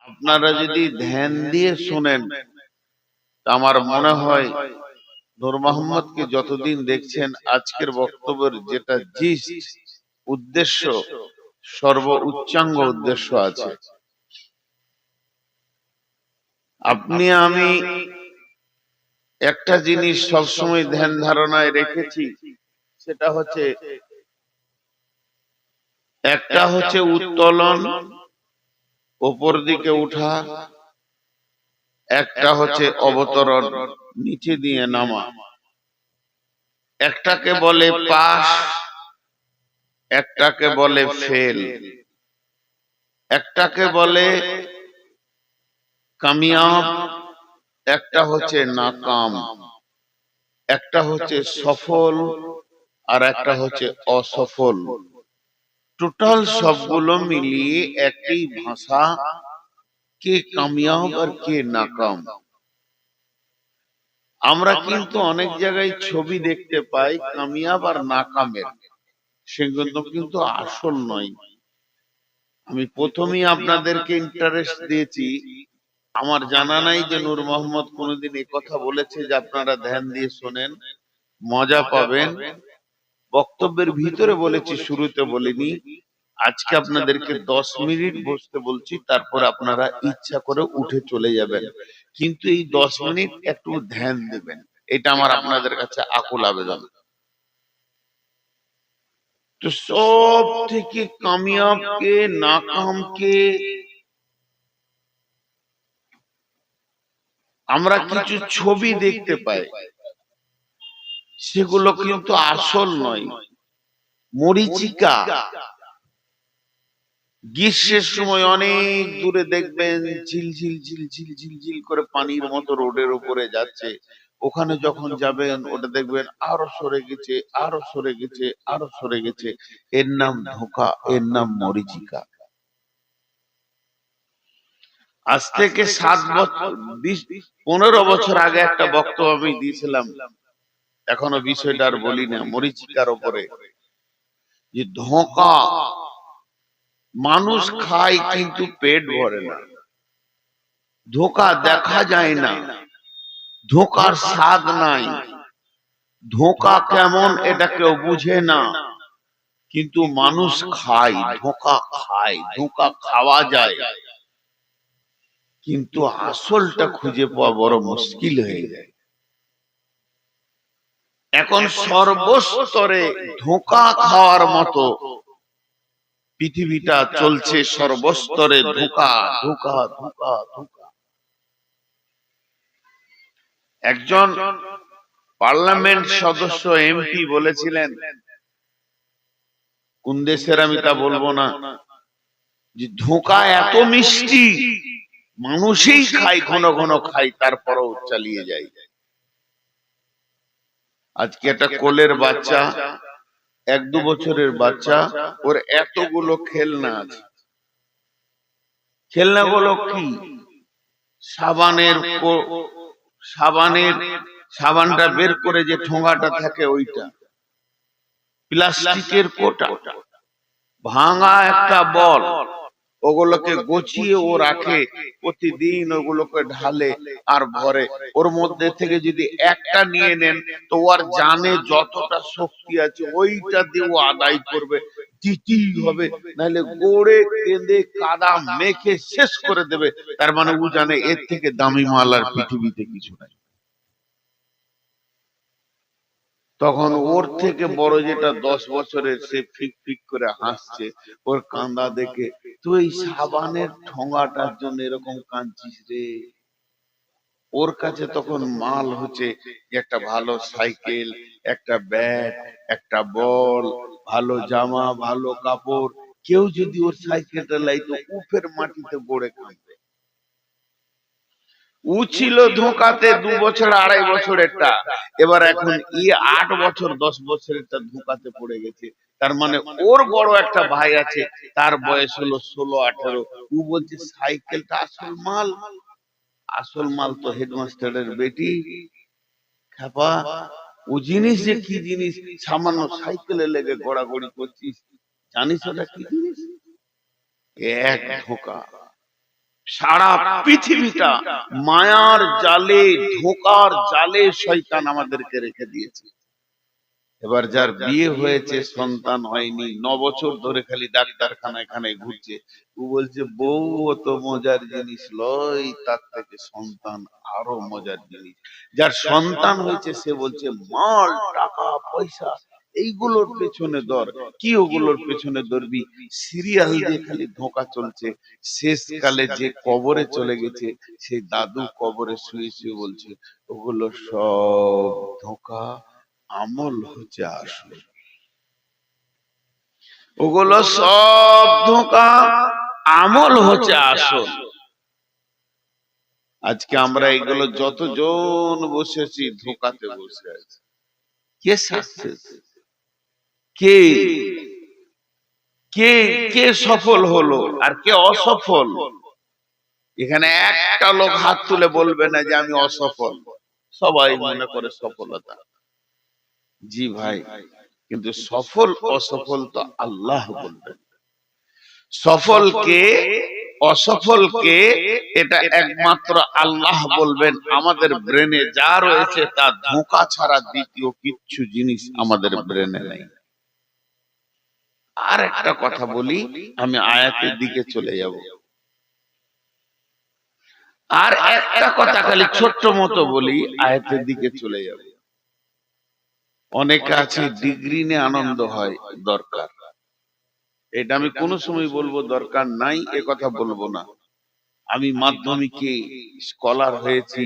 আপনারা যদি ধ্যান দিয়ে শোনেন, আমার মনে হয় নূর মোহাম্মদকে যতদিন দেখছেন, আজকের বক্তব্যের যেটা উদ্দেশ্য, সর্ব উচ্চাঙ্গ উদ্দেশ্য আছে। আপনি আমি একটা জিনিস সবসময় ধ্যান ধারণায় রেখেছি, সেটা হচ্ছে একটা হচ্ছে উত্তোলন, উপর দিকে উঠা, একটা হচ্ছে অবতরণ, নিচে দিয়ে নামা। একটাকে বলে পাস, একটাকে বলে ফেল, একটাকে বলে কামিয়াব, একটা হচ্ছে নাকাম, একটা হচ্ছে সফল, আর একটা হচ্ছে অসফল। টোটাল সবগুলো মিলিয়ে একই ভাষা, কে কামিয়াব আর কে নাকাম। আমরা কিন্তু অনেক জায়গায় ছবি দেখতে পাই কামিয়াব আর নাকামের, সেগুলো কিন্তু আসল নয়। আমি প্রথমেই আপনাদেরকে ইন্টারেস্ট দিয়েছি, আমার জানা নাই যে নূর মোহাম্মদ কোনোদিন এই কথা বলেছে যে আপনারা ধ্যান দিয়ে শোনেন, মজা পাবেন। বক্তব্যের ভিতরে বলেছি, শুরুতে বলিনি। আজকে আপনাদেরকে 10 মিনিট বসতে বলছি, তারপর আপনারা ইচ্ছা করে উঠে চলে যাবেন, কিন্তু এই 10 মিনিট একটু ধ্যান দেবেন। এটা আমার আপনাদের কাছে আকুল আবেদন। তো সব থেকে কামিয়াব কে, নাকাম কে? আমরা কিছু ছবি দেখতে পাই, সেগুলো কিন্তু আসল নয়, মরীচিকা। গ্রীষ্মের সময় অনেক দূরে দেখবেন ঝিলঝিল ঝিলঝিল ঝিলঝিল করে পানির মতো রোডের উপরে যাচ্ছে। ওখানে যখন যাবেন ওটা দেখবেন আরো সরে গেছে, আরো সরে গেছে, আরো সরে গেছে। এর নাম ধোঁকা, এর নাম মরীচিকা। আজ থেকে 7 বছর 15 বছর আগে একটা বক্তব্য আমি দিয়েছিলাম, এখনো বিষয়টা আর বলি না, মরীচিকার উপরে। যে ধোঁকা মানুষ খায় কিন্তু পেট ভরে না, ধোঁকা দেখা যায় না, ধোঁকার স্বাদ নাই, ধোঁকা কেমন এটা কেউ বুঝে না, কিন্তু মানুষ খায়, ধোঁকা খায়, ধোঁকা খাওয়া যায়, কিন্তু আসলটা খুঁজে পাওয়া বড় মুশকিল হয়ে যায়। এখন সর্বস্তরে ধোঁকা খাওয়ার মতো পৃথিবীটা চলছে, সর্বস্তরে ধোঁকা ধোঁকা ধোঁকা ধোঁকা। একজন পার্লামেন্ট সদস্য এমপি বলেছিলেন, কোন দেশের আমি তা বলবো না, যে ধোঁকা এত মিষ্টি মানুষই খায়, ঘন ঘন খায়, তারপরও চালিয়ে যায়। আজকে একটা কোলের বাচ্চা, 1-2 বছরের বাচ্চা, ওর এতগুলো খেলনা আছে। খেলনাগুলো কি? সাবানের সাবানের সাবানটা বের করে যে ঠোঙাটা থাকে ওইটা, প্লাস্টিকের কোটা, ভাঙা একটা বল, ওগুলোকে গুছিয়ে ও রাখে, প্রতিদিন ওগুলোকে ঢালে আর ভরে। ওর মধ্যে থেকে যদি একটা নিয়ে নেন, তো ওর জানে যতটা শক্তি আছে ওইটা দিয়ে ও আদায় করবে, দিতেই হবে, নাহলে গড়ে কেঁদে কাদা মেখে শেষ করে দেবে। তার মানে ও জানে এর থেকে দামি মাল আর পৃথিবীতে কিছু নাই। তখন ওর থেকে বড় যেটা 10 বছরের, সে ফিক ফিক করে হাসছে ওর কান্দা দেখে। তুই সাবানের ঠোঙাটার জন্য এরকম কাঁদছিস রে? ওর কাছে তখন মাল হচ্ছে একটা ভালো সাইকেল, একটা ব্যাট, একটা বল, ভালো জামা, ভালো কাপড়। কেউ যদি ওর সাইকেলটা লাইতো, উফের মাটিতে গড়ে কাঁদবে। ও ছিল ধোঁকাতে 2 বছর 2.5 বছরেরটা, এবার এখন 8 বছর 10 বছরেরটা ধোঁকাতে পড়ে গেছে। তার মানে ওর বড় একটা ভাই আছে, তার বয়স হলো 16-18। ও বলছে সাইকেলটা আসল মাল। আসল মাল তো হেডমাস্টারের বেটি খাপা। ও জিনিস যে কি জিনিস, সামান্য সাইকেলে লেগে গড়াগড়ি করছিস, জানিস ওটা কি জিনিস? এক ধোঁকা। সারা পৃথিবীটা মায়ার জালে, ধোকার জালে শয়তান আমাদেরকে রেখে দিয়েছে। এবার যার বিয়ে হয়েছে, সন্তান হয়নি, 9 বছর ধরে খালি ডাক্তারখানায় খানায় ঘুরছে, ও বলছে বউ অত মজার জিনিস লয়, তার থেকে সন্তান আরো মজার জিনিস। যার সন্তান হয়েছে সে বলছে মাল, টাকা, পয়সা, এইগুলোর পেছনে দর। কি ওগুলোর পেছনে দৌড়বি? সিরিয়াল দিয়ে খালি ধোঁকা চলছে। শেষকালে যে কবরে চলে গেছে, সেই দাদু কবরে শুয়ে শুয়ে বলছে ওগুলো সব ধোঁকা, আমল হচ্ছে আসল। ওগুলো সব ধোঁকা, আমল হচ্ছে আসল। আজকে আমরা এগুলো যতজন বসেছি ধোঁকাতে বসে আছি। কে সাকসেস? কে কে কে সফল হলো আর কে অসফল? এখানে একটা লোক হাত তুলে বলবে না যে আমি অসফল। সবাই মনে করে সফলতা। জি ভাই, কিন্তু সফল অসফল তো আল্লাহ বলবেন। সফলকে অসফলকে এটা একমাত্র আল্লাহ বলবেন। আমাদের ব্রেনে যা রয়েছে তা ধোঁকা ছাড়া দ্বিতীয় কিচ্ছু জিনিস আমাদের ব্রেনে নেই। আর একটা কথা বলি, আমি আয়াতের দিকে চলে যাব। আর একটা কথা খালি ছোট্ট মতো বলি, আয়াতের দিকে চলে যাব। অনেকে আছে ডিগ্রি নিয়ে আনন্দ হয়, দরকার। এটা আমি কোনো সময় বলবো দরকার নাই, এ কথা বলবো না। আমি মাধ্যমিকে স্কলার হয়েছি,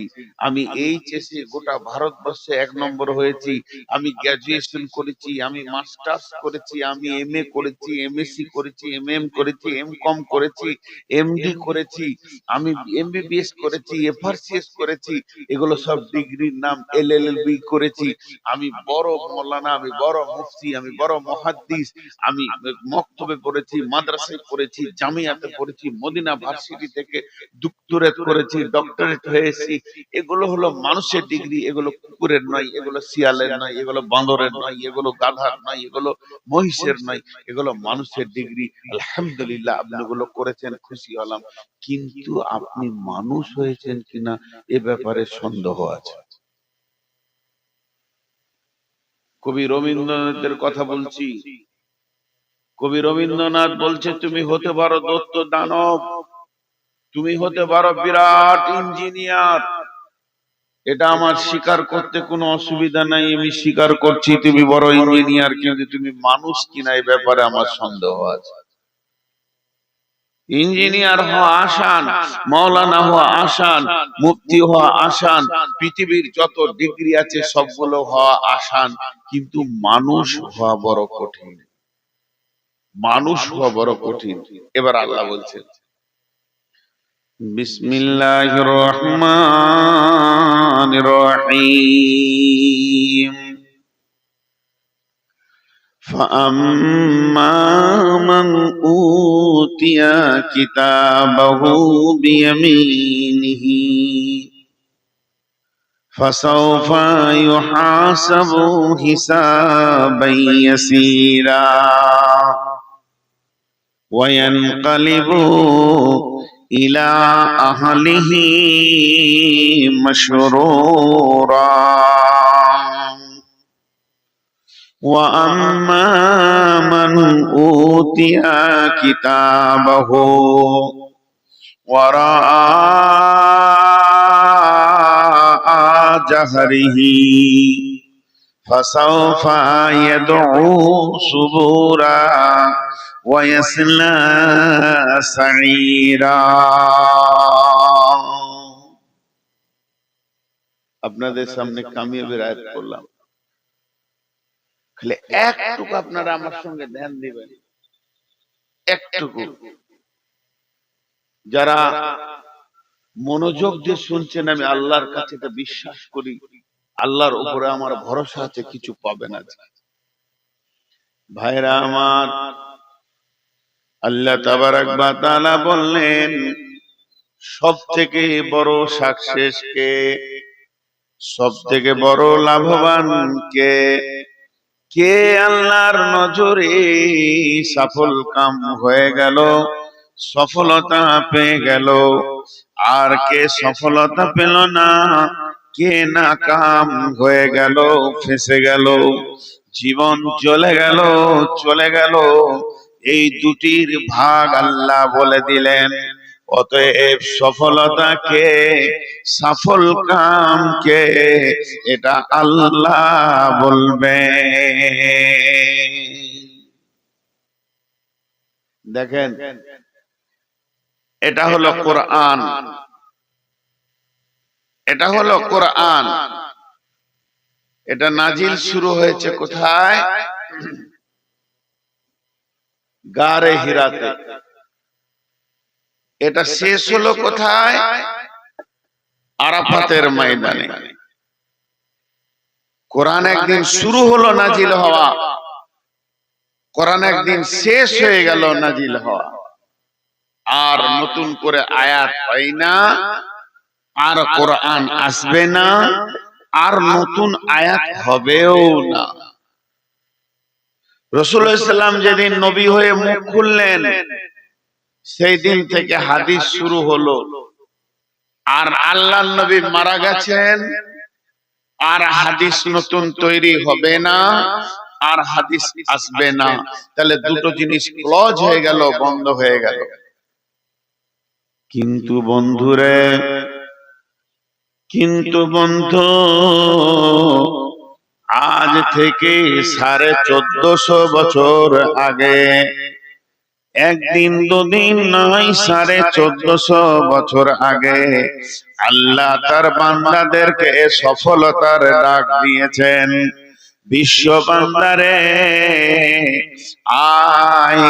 আমি এইচএসে গোটা ভারতবর্ষে 1 নম্বর হয়েছি, আমি গ্রাজুয়েশন করেছি, আমি মাস্টার্স করেছি, আমি এমএ করেছি, এমএসসি করেছি, এমএম করেছি, এমকম করেছি, এমডি করেছি, আমি এমবিবিএস করেছি, এফআরসিএস করেছি। এগুলো সব ডিগ্রির নাম। এলএলবি করেছি। আমি বড় মৌলানা, আমি বড় মুফতি, আমি বড় মুহাদ্দিস। আমি মক্তবে পড়েছি, মাদ্রাসায় পড়েছি, জামিয়াতে পড়েছি, মদিনা ভার্সিটি থেকে ডক্টরেট করেছি, ডক্টরেট হয়েছি। এগুলো হলো মানুষের ডিগ্রি। এগুলো কুকুরের নয়, এগুলো শিয়ালের নয়, এগুলো বাঁদরের নয়, এগুলো গাধার নয়, এগুলো মহিষের নয়, এগুলো মানুষের ডিগ্রি। আলহামদুলিল্লাহ, আপনি এগুলো করেছেন, খুশি হলাম। কিন্তু আপনি মানুষ হয়েছেন কিনা এ ব্যাপারে সন্দেহ আছে। কবি রবীন্দ্রনাথের কথা বলছি। কবি রবীন্দ্রনাথ বলছে তুমি হতে পারো দৈত্য দানব, তুমি হতে পারো বিরাট ইঞ্জিনিয়ার, এটা আমার স্বীকার করতে কোনো অসুবিধা নাই। আমি স্বীকার করছি তুমি বড় ইঞ্জিনিয়ার, কিন্তু তুমি মানুষ কিনা এই ব্যাপারে আমার সন্দেহ আছে। ইঞ্জিনিয়ার হওয়া আসান, মাওলানা হওয়া আসান, মুফতি হওয়া আসান, পৃথিবীর যত ডিগ্রি আছে সবগুলো হওয়া আসান, কিন্তু মানুষ হওয়া বড় কঠিন। মানুষ হওয়া বড় কঠিন। এবার আল্লাহ বলছেন বিসমিল্লাহির রহমানির রহিম فأما من أوتي كتابه بيمينه فسوف يحاسب حسابا يسيرا وينقلب إلى أهله مسرورا وأما من أوتي كتابه وراء ظهره فسوف يدعو ثبورا ويصلى سعيرا। আপনাদের সামনে কামিয়াবের আয়াত পড়লাম, খালি একটুকু আপনারা আমার সঙ্গে ধ্যান দিবেন। একটুকু যারা মনোযোগ দিয়ে শুনছেন, আমি আল্লাহর কাছে এটা বিশ্বাস করি, আল্লাহর উপরে আমার ভরসা আছে, কিছু পাবেন না। ভাইরা আমার, আল্লাহ তাবারাক ওয়া তাআলা বললেন সব থেকে বড় সাকসেস কে, সব থেকে বড় লাভবান কে? কে আল্লাহর নজরে সফল কাম হয়ে গেল, সফলতা পেয়ে গেল। আর কে সফলতা পেল না, কে নাকাম হয়ে গেল, ফেঁসে গেল, জীবন চলে গেল। এই দুটির ভাগ আল্লাহ বলে দিলেন। অতএব সফলতা কে, সফল কাম কে, এটা আল্লাহ বলবে। দেখেন, এটা হলো কোরআন, এটা হলো কোরআন। এটা নাজিল শুরু হয়েছে কোথায়? গারে হিরাতে। এটা শেষ হলো কোথায়? আরাফাতের ময়দানে। কোরআন একদিন শুরু হলো নাজিল হওয়া, কোরআন একদিন শেষ হয়ে গেল নাজিল হওয়া। আর নতুন করে আয়াত হয় না, আর কোরআন আসবে না, আর নতুন আয়াত হবেও না। রাসূলুল্লাহ সাল্লাল্লাহু আলাইহি ওয়াসাল্লাম যেদিন নবী হয়ে মুখ খুললেন, সেই দিন থেকে হাদিস শুরু হলো। আর আল্লাহর নবী মারা গেছেন, আর হাদিস নতুন তৈরি হবে না, আর হাদিস আসবে না। তাহলে দুটো জিনিস ক্লোজ হয়ে গেল, বন্ধ হয়ে গেল। কিন্তু বন্ধুরে, কিন্তু বন্ধু, আজ থেকে 1450 বছর আগে, একদিন দুদিন নয়, 1450 বছর আগে আল্লাহ তার বান্দাদেরকে সফলতার ডাক দিয়েছেন। বিশ্ব বান্দারে, আয়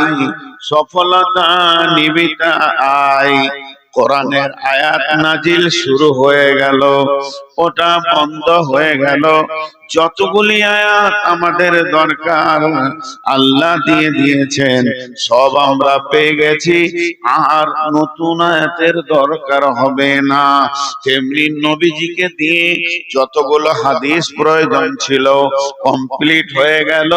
সফলতা নিবিতা আয়। কোরআনের আয়াত নাজিল শুরু হয়ে গেল, ওটা বন্ধ হয়ে গেল। যতগুলি আয়াত আমাদের দরকার আল্লাহ দিয়ে দিয়েছেন, সব আমরা পেয়ে গেছি। আর নতুন আয়াতের দরকার হবে না। তেমনি নবীজিকে দিয়ে যতগুলো হাদিস প্রয়োজন ছিল কমপ্লিট হয়ে গেল।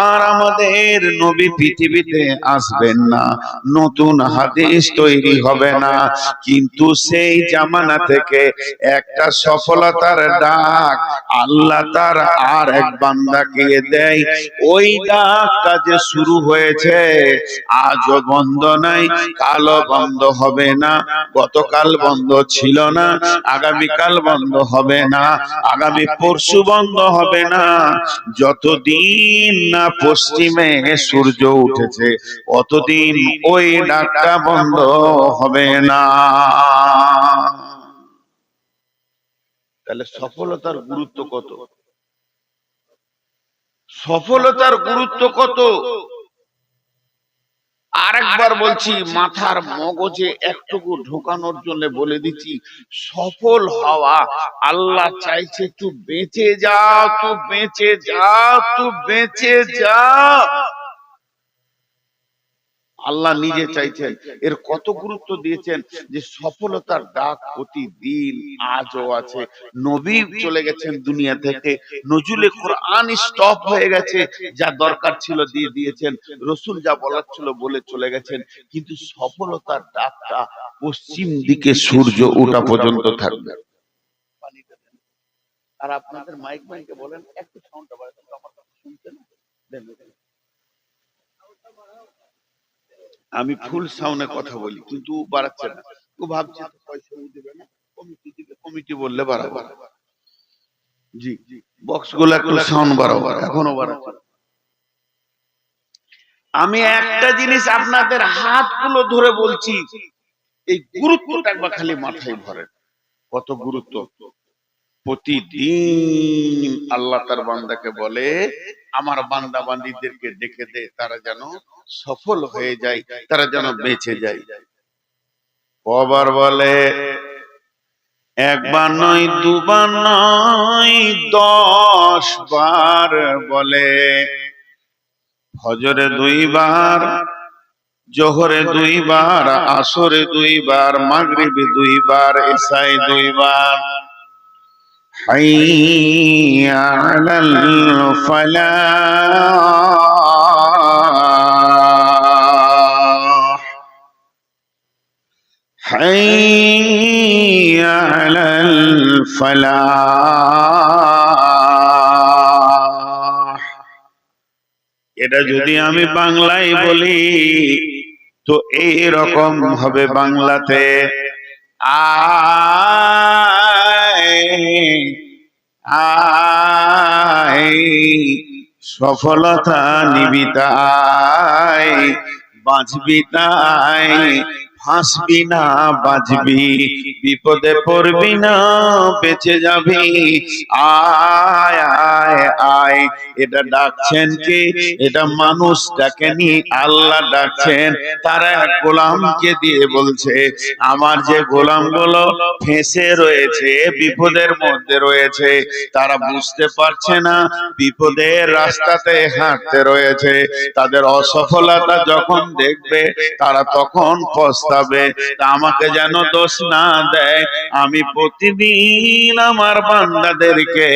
আর আমাদের নবী পৃথিবীতে আসবেন না, নতুন হাদিস তৈরি হবে না। কিন্তু সেই জামানা থেকে একটা সফলতার ডাক আল্লাহ তার আর এক বান্দাকে দেয়। ওই ডাকটা যে শুরু হয়েছে, আজও বন্ধ নাই, কালও বন্ধ হবে না। গতকাল বন্ধ ছিল না, আগামীকাল বন্ধ হবে না, আগামী পরশু বন্ধ হবে না। যতদিন না পশ্চিমে সূর্য উঠেছে, অতদিন ওই ডাকটা বন্ধ হবে না। তাহলে সফলতার গুরুত্ব কত? সফলতার গুরুত্ব কত? আরেকবার বলছি, মাথার মগজে একটুকু ঢোকানোর জন্য বলে দিচ্ছি। সফল হওয়া, আল্লাহ চাইছে তুই বেঁচে যাও, তুই বেঁচে যাও, তুই বেঁচে যাও। আল্লাহ নিজে চাইছেন। এর কত গুরুত্ব দিয়েছেন যে সফলতার ডাক প্রতিদিন আজও আছে। নবী চলে গেছেন দুনিয়া থেকে, নজুলে কোরআন স্টপ হয়ে গেছে, যা দরকার ছিল দিয়ে দিয়েছেন, রসুল যা বলার ছিল বলে চলে গেছেন। কিন্তু সফলতার ডাকটা পশ্চিম দিকে সূর্য ওঠা পর্যন্ত থাকবে। আর আপনাদের মাইক মাইকে বলেন একটু সাউন্ডটা বাড়াতে, আমার কথা শুনছেন? আমি ফুল সাউন্ডে কথা বলি, কিন্তু বাড়াচ্ছে না। ও ভাবছে পয়সা দেবে না, কমিটি দিবে, কমিটি বললে বাড়াবো। জি, বক্স গুলো একটু সাউন্ড বাড়াবো, এখনো বাড়াচ্ছে। আমি একটা জিনিস আপনাদের হাতগুলো ধরে বলছি, এই গুরুত্বটা একবার খালি মাথায় ভরেন। কত গুরুত্ব! প্রতিদিন আল্লাহ তার বান্দাকে বলে, আমার বান্দা বান্দীদেরকে ডেকে দে, তারা যেন সফল হয়ে যায়, তারা যেন বেঁচে যায়। কবার বলে? একবার নয়, দুবার নয়, 10 বার বলে। ফজরে 2 বার, জোহরে 2 বার, আসরে 2 বার, মাগরিবে 2 বার, ইশায়ে 2 বার। হাইয়া আলাল ফালাহ। হাইয়া আলাল ফালাহ। এটা যদি আমি বাংলায় বলি তো এই রকম হবে বাংলাতে, আয় আয় সফলতা নিবি তাই, বাঁচবি তাই, ফাঁসবি না বাঁচবি, বিপদে পড়বি না বেঁচে যাবি। আয় আয় আয়। এটা ডাকছেন কি? এটা মানুষ ডাকেনি, আল্লাহ ডাকছেন। তারা এক গোলামকে দিয়ে বলছে, আমার যে গোলামগুলো ফেঁসে রয়েছে, বিপদের মধ্যে রয়েছে, তারা বুঝতে পারছে না বিপদের রাস্তাতে হাঁটতে রয়েছে, তাদের অসফলতা যখন দেখবে তারা তখন পস্তাবে। তা আমাকে যেন দোষ না দেয়, আমি প্রতিদিন আমার বান্দাদেরকে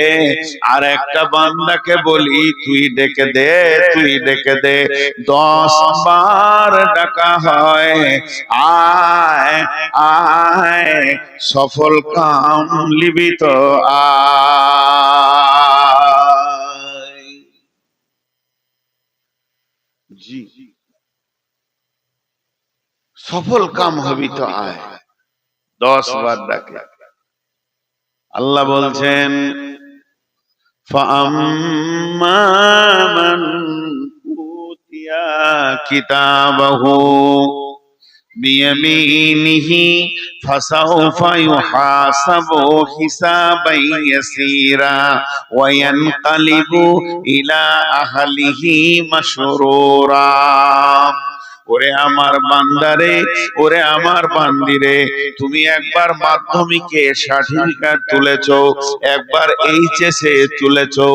আর একটা বান্দাকে বলি, তুই ডেকে দে, তুই ডেকে দে। 10 বার ডাকা হয়, আয় আয় সফল কাম লিবি তো আয়। জি, সফল কাম হবি তো আয়। 10 বার ডাকে। আল্লাহ বলছেন, ফাআম্মা মান উতিয়া কিতাবাহু বিয়ামিনিহি ফাসাউফা ইউহাসাবু হিসাবান ইয়াসীরা ওয়া ইয়ানকালিবু ইলা আহলিহি মাসরুরা। ওরে আমার বান্দারে, ওরে আমার বান্দিরে, তুমি একবার মাধ্যমিকে সার্টিফিকেট তুলেছো, একবার এইচএসে তুলেছো,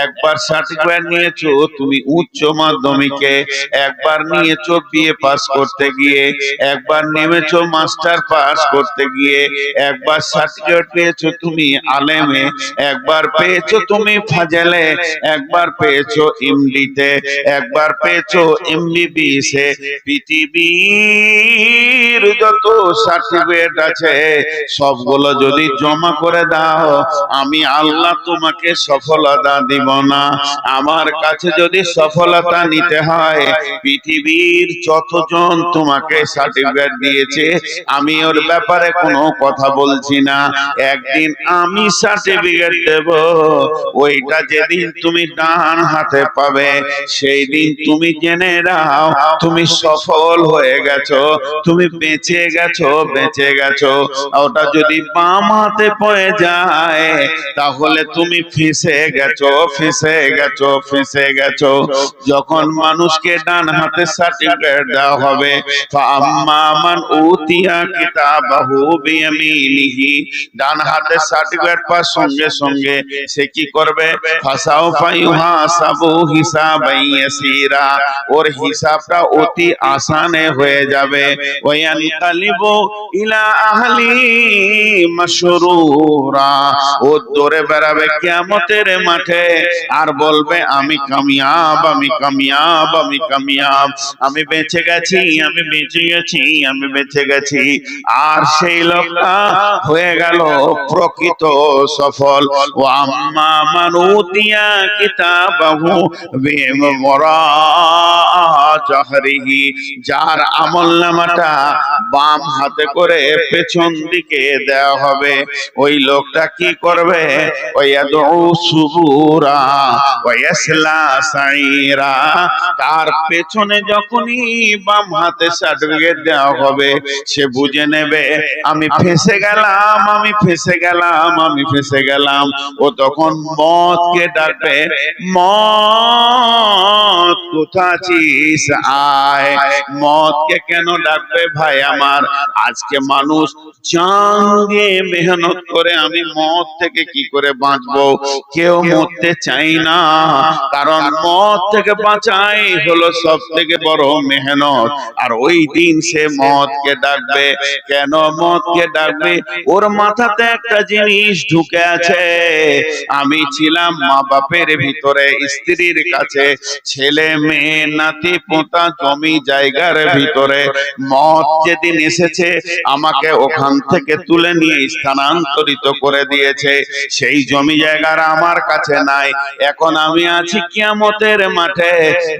একবার সার্টিফিকেট নিয়েছো তুমি উচ্চ মাধ্যমিকে, একবার নিয়েছো বিএ পাস করতে গিয়ে, একবার নেমেছো মাস্টার পাস করতে গিয়ে, একবার সার্টিফিকেট পেয়েছো তুমি আলেমে, একবার পেয়েছো তুমি ফাজেলে, একবার পেয়েছো এমডিতে, একবার পেয়েছো এমবিবিএসে। পৃথিবীর যত সার্টিফিকেট আছে সবগুলো যদি জমা করে দাও, আমি আল্লাহ তোমাকে সফলতা দিব না। আমার কাছে যদি সফলতা নিতে হয়, পৃথিবীর যতজন তোমাকে সার্টিফিকেট দিয়েছে আমি ওর ব্যাপারে কোনো কথা বলছি না। একদিন আমি সার্টিফিকেট দেব, ওইটা যেদিন তুমি ডান হাতে পাবে সেই দিন তুমি জেনে নাও তুমি সফল হয়ে গেছো, তুমি বেঁচে গেছো, বেঁচে গেছো। ওটা যদি বাম হাতে পড়ে যায় তাহলে তুমি ফেঁসে গেছো, ফেঁসে গেছো, ফেঁসে গেছো। যখন মানুষকে ডান হাতে সার্টিফিকেট দেওয়া হবে, ফাআম্মা মান উতিয়া কিতাবাহু বিয়ামিনিহি, ডান হাতে সার্টিফিকেট পাওয়ার সঙ্গে সঙ্গে সে কি করবে? ফাসাউফা ইউহাসাবু হিসাবান ইয়াসীরা, ওর হিসাবটা অতি আসানে হয়ে যাবে। ওয়ায়ানকালিবু ইলা আহলি মাসরুরা, ও দৌড়ে বেড়াবে কিয়ামতের মাঠে আর বলবে আমি কামিয়াব, আমি কামিয়াব, আমি কামিয়াব, আমি বেঁচে গেছি, আমি বেঁচে গেছি, আমি বেঁচে গেছি। আর সেই লোকটা হয়ে গেল প্রকৃত সফল। ও আম্মা মান উতিয়া কিতাবাহু বিওয়ারা জাহরিহি, যার আমলনামাটা বাম হাতে করে পেছন দিকে দেওয়া হবে, ওই লোকটা কি করবে? ওয়ায়াদউ সুবুরা ওয়ায়াসলা সাইরা, তার পেছনে যখনই বাম হাতে সার্টিফিকেট দেওয়া হবে সে বুঝে নেবে আমি ফেঁসে গেলাম, আমি ফেঁসে গেলাম, আমি ফেঁসে গেলাম। ও তখন মওতকে ডাকবে, মওত কোথা আছিস আয়। মওতকে কেন ডাকবে ভাই আমার? আজকে মানুষ জান দিয়ে মেহনত করে আমি মওত থেকে কি করে বাঁচবো, কেউ মরতে চাই না, কারণ মওত থেকে বাঁচাই হলো সব থেকে বড় মেহনত। আর ওই দিন সে মওতকে ডাকবে। কেন মওতকে ডাকবে? ওর মাথাতে একটা জিনিস ঢুকে আছে, আমি ছিলাম মা বাপের ভিতরে, স্ত্রীর কাছে, ছেলে মেয়ে নাতি পোতা জমি জায়গার ভিতরে মত যেদিন এসেছে আমাকে ওখান থেকে তুলে নিয়ে স্থানান্তরিত করে দিয়েছে। সেই জমি জায়গার আমার কাছে নাই। এখন আমি আছি কিয়ামতের মাঠে,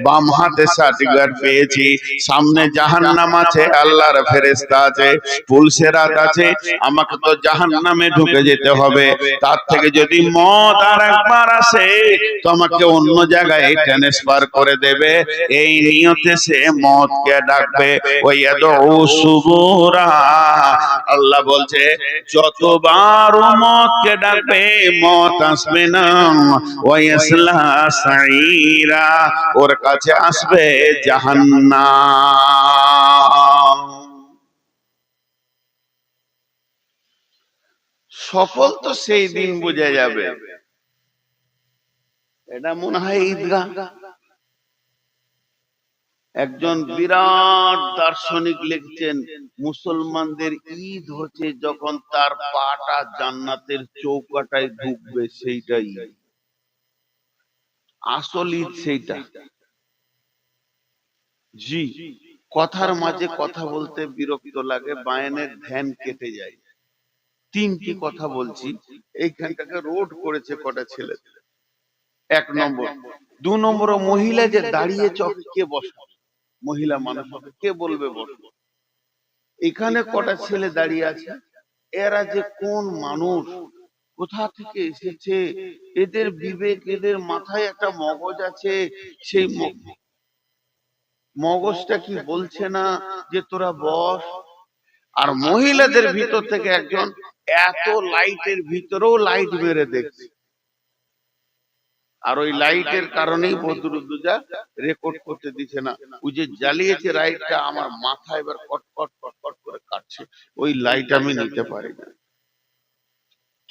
বাম হাতে সার্টিফিকেট পেয়েছি, সামনে জাহান্নাম আছে, আল্লাহর ফেরেশতা আছে, পুলসেরাত আছে, আমাকে তো জাহান্নামে ঢুকে যেতে হবে। তার থেকে যদি মত আর একবার আসে তো আমাকে অন্য জায়গায় ট্রান্সফার করে দেবে। এই নিয়তে সে মতকে ডাকবে। ওয়াদউ সুবুরা, আল্লাহ বলছে যতবার মতকে ডাকবে মত আসবে না। ওয়াসলা সাইরা, ওর কাছে আসবে জাহান্নাম। সফল তো সেই দিন বোঝা যাবে। এটা মনে হয় ঈদগাহ। একজন বিরাট দার্শনিক লিখছেন মুসলমানদের ঈদ হচ্ছে যখন তার পাটা জান্নাতের চৌকাটায় ঢুকবে, সেইটাই আসল ঈদ। সেইটা জি, কথার মাঝে কথা বলতে বিরক্ত লাগে, বায়ানের ধ্যান কেটে যায়। তিনটি কথা বলছি, এইখানটাকে রোড করেছে কটা ছেলে। এক নম্বর, দু নম্বর, মহিলা যে দাঁড়িয়ে চকে কে বসে, মহিলা মানুষ হবে, কে বলবে বসো। এখানে কটা ছেলে দাঁড়িয়ে আছে, এরা যে কোন মানুষ, কোথা থেকে এসেছে, এদের বিবেক, এদের মাথায় একটা মগজ আছে, সেই মগজটা কি বলছে না যে তোরা বস। আর মহিলাদের ভিতর থেকে একজন এত লাইটের ভিতরেও লাইট মেরে দেখছে, আর ওই লাইটের কারণেই বদরুদ্দোজা রেকর্ড করতে দিচ্ছে না। ওই যে জ্বালিয়েছে লাইটটা, আমার মাথা এবার কটকট কটকট করে কাটছে, ওই লাইট আমি নিতে পারি না।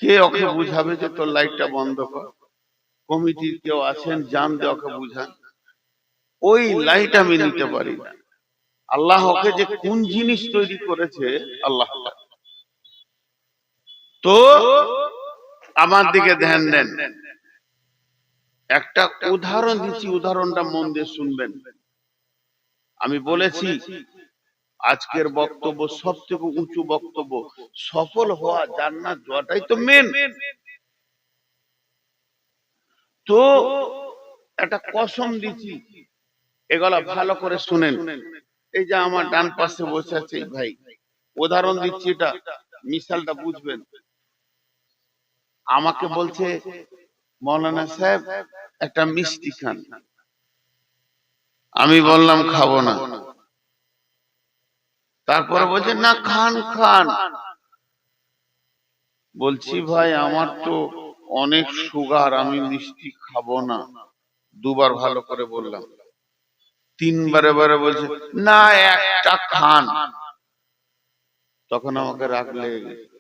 কে ওকে বুঝাবে যে তোর লাইটটা বন্ধ কর? কমিটির কেউ আছেন, জান দে ওকে বুঝান। ওই লাইট আমি নিতে পারি না। আল্লাহ ওকে যে কোন জিনিস তৈরি করেছে, আল্লাহ। তো আমার দিকে ধ্যান দেন। একটা উদাহরণ দিচ্ছি, উদাহরণটা মন দিয়ে শুনবেন। আমি বলেছি আজকের বক্তব্য সব থেকে উঁচু বক্তব্য। সফল হওয়া, জান্নাত যাওয়াটাই তো মেন। তো একটা কসম দিচ্ছি, এগুলা ভালো করে শুনেন। এই যে আমার ডান পাশে বসে আছে ভাই, উদাহরণ দিচ্ছি, এটা মিসালটা বুঝবেন। আমাকে বলছে মৌলানা সাহেব একটা মিষ্টি খান। আমি বললাম খাবো না। তারপরে বলছে না খান খান। বলছি ভাই আমার তো অনেক সুগার, আমি মিষ্টি খাবো না। দুবার ভালো করে বললাম, তিনবারে বারে বলছে না একটা খান। তখন আমাকে রাগ লেগে গেছে।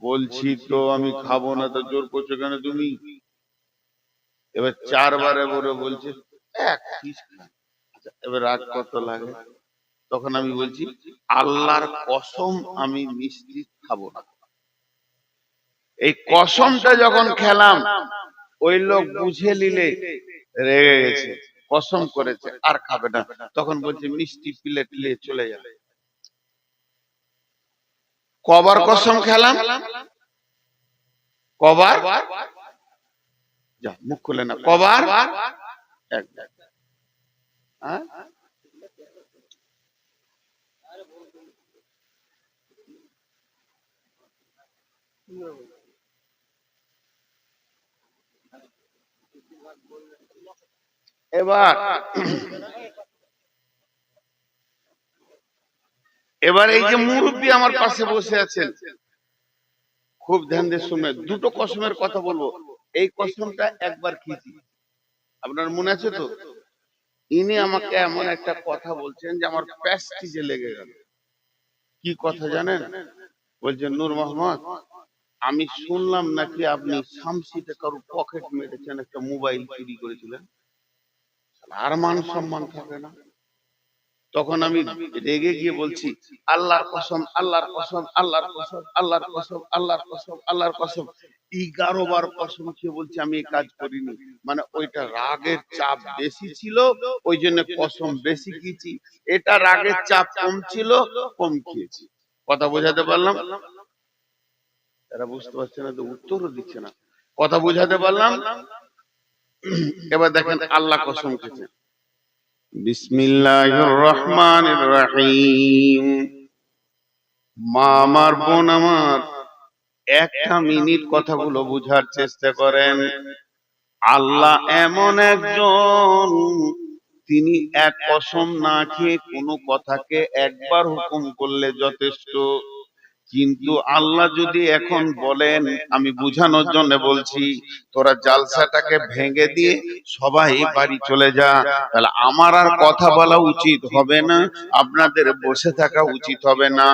বলছি তো আমি খাবো না, তো জোর করছো কেন তুমি? এবার চারবারে বলে বলছে এক পিস খান। এবার রাগ কত লাগে। তখন আমি বলছি আল্লাহর কসম আমি মিষ্টি খাবো না। এই কসমটা যখন খেলাম, ওই লোক বুঝে নিলে রেগে গেছে, কসম করেছে আর খাবে না। তখন বলছে মিষ্টি প্লেট নিয়ে চলে যাবে। কবার কসম খেলাম? কবার? যা মুখ খুলে না, কবার? একবার। হ্যাঁ? এবার এবার এই যে মুরব্বী আমার পাশে বসে আছেন, খুব ধ্যান দিয়ে শুনবেন। দুটো কসমের কথা বলবো। এই কসমটা একবার খেয়েছি, আপনার মনে আছে তো? ইনি আমাকে এমন একটা কথা বলছেন যে আমার প্যাস্টিজে লেগে গেল। কি কথা জানেন? বলছেন নূর মোহাম্মদ, আমি শুনলাম নাকি আপনি শামসিতে কারো পকেট মেরেছেন, একটা মোবাইল চুরি করেছিলেন। আর মান সম্মান থাকে না? তখন আমি রেগে গিয়ে বলছি, আল্লাহর কসম, আল্লাহর কসম, আল্লাহর কসম, আল্লাহর কসম, আল্লাহর কসম, আল্লাহর কসম। 11 বার কসম খেয়ে বলছি আমি এই কাজ করিনি। মানে ওইটা রাগের চাপ বেশি ছিল, ওই জন্য কসম বেশি খেয়েছি। এটা রাগের চাপ কম ছিল, কম খেয়েছি। কথা বোঝাতে পারলাম? এরা বুঝতে পারছে না তো উত্তরও দিচ্ছে না। কথা বোঝাতে পারলাম? এবার দেখেন আল্লাহ কসম খেয়েছেন, বিসমিল্লাহির রহমানির রহিম। মা আমার, বোন আমার, একটা মিনিট কথাগুলো বুঝার চেষ্টা করেন। আল্লাহ এমন একজন, তিনি এক কসম না খেয়ে কোনো কথাকে একবার হুকুম করলে যথেষ্ট। কিন্তু আল্লাহ যদি এখন বলেন, আমি বুঝানোর জন্য বলছি, তোরা জালসাটাকে ভেঙে দিয়ে সবাই বাড়ি চলে যা, তাহলে আমার আর কথা বলা উচিত হবে না, আপনাদের বসে থাকা উচিত হবে না,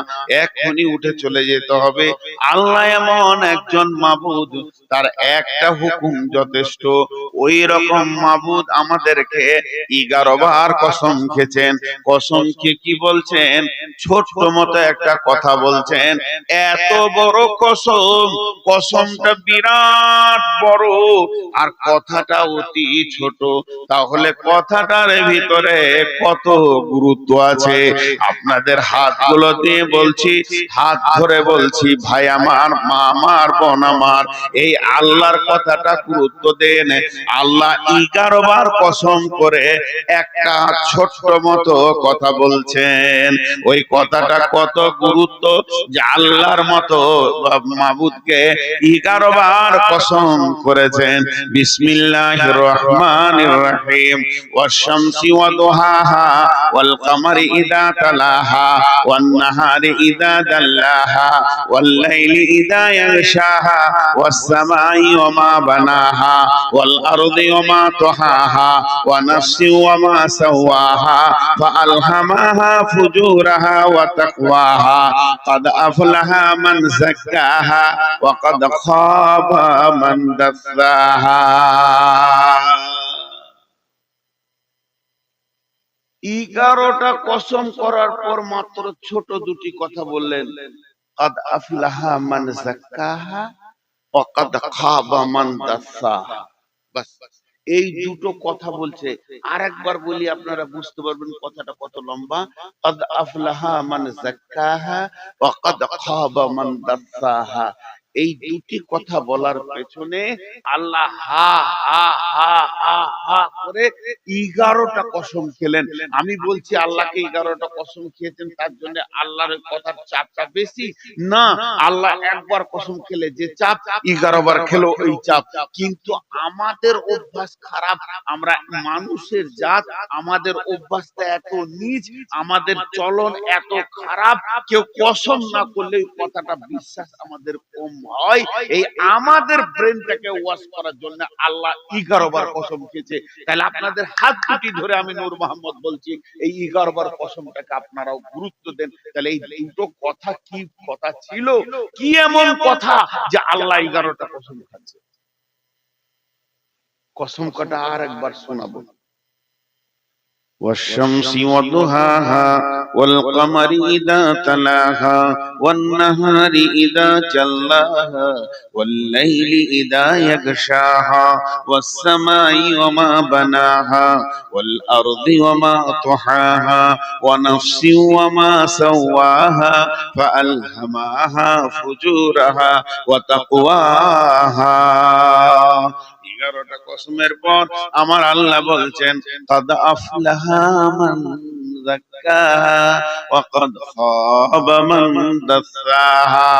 এখনই উঠে চলে যেতে হবে। আল্লাহ এমন একজন মাবুদ, তার একটা হুকুম যথেষ্ট। ওই রকম মাবুদ আমাদেরকে 11 বার কসম খেয়েছেন। কসম খেয়ে কি বলছেন? ছোট্ট মতো একটা কথা বলছেন, এত বড় কসম, কসমটা বিরাট বড় আর কথাটা অতি ছোট। তাহলে কথাটার ভিতরে কত গুরুত্ব আছে। আপনাদের হাতগুলো দিয়ে বলছি, হাত ধরে বলছি, ভাই আমার, মা আমার, বোন আমার, এই আল্লাহর কথাটা গুরুত্ব দেন। আল্লাহ 11 বার কসম করে একটা ছোট্ট মতো কথা বলছেন। ওই কথাটা কত গুরুত্ব যে আল্লাহর মতো মাবুদকে 11 বার কসম করেছেন। বিসমিল্লাহির রহমানির রহিম। ওয়াশ-শামসি ওয়া দুহাহা ওয়াল কামারি ইযা তালাহা ওয়ান নাহারি ইযা দাল্লাহা ওয়াল লাইলি ইযা ইয়াগশাহা ওয়াস সামাই ওয়া মা বানাহা ওয়াল আরদি ওয়া মা তাহাহা ওয়া নাফসি ওয়া মা সাওয়াহা ফাআলহামাহা ফুজুরাহা ওয়া তাকওয়াহা قد أفلح من زكاها وقد خاب من دساها। 11টা কসম করার পর মাত্র ছোট দুটি কথা বললেন, قد أفلح من زكاها وقد خاب من دساها। বাস, এই দুটো কথা বলছে। আর একবার বলি, আপনারা বুঝতে পারবেন কথাটা কত লম্বা। قد أفلح من زكاها وقد خاب من دساها। এই দুটি কথা বলার পেছনে আল্লাহ হা হা হা হা হা করে 11টা কসম খেলেন। আমি বলছি আল্লাহকে 11টা কসম খেয়েছেন, তার জন্য আল্লাহর কথার চাপটা বেশি না। আল্লাহ একবার কসম খেলে যে চাপ, 11 বার খেলো ওই চাপ। কিন্তু আমাদের অভ্যাস খারাপ, আমরা মানুষের জাত, আমাদের অভ্যাসটা এত নীচ, আমাদের চলন এত খারাপ, কেউ কসম না করলে কথাটা বিশ্বাস আমাদের কম হয়। এই আমাদের ব্রেনটাকে ওয়াশ করার জন্য আল্লাহ 11 বার কসম খেয়েছে। তাহলে আপনাদের হাত দুটি ধরে আমি নূর মোহাম্মদ বলছি, এই 11 বার কসমটাকে আপনারাও গুরুত্ব দেন। তাহলে এই দুটো কথা কি কথা ছিল, কি এমন কথা যে আল্লাহ 11টা কসম খাচ্ছে। কসম কটা আর একবার শোনাবো। والشمس وضحاها والقمر إذا تلاها والنهار إذا جلاها والليل إذا يغشاها والسماء وما بناها والأرض وما طحاها ونفس وما سواها فألهمها فجورها وتقواها। 11টা কসমের পর আমার আল্লাহ বলছেন, قد أفلح من زكاها وقد خاب من دساها।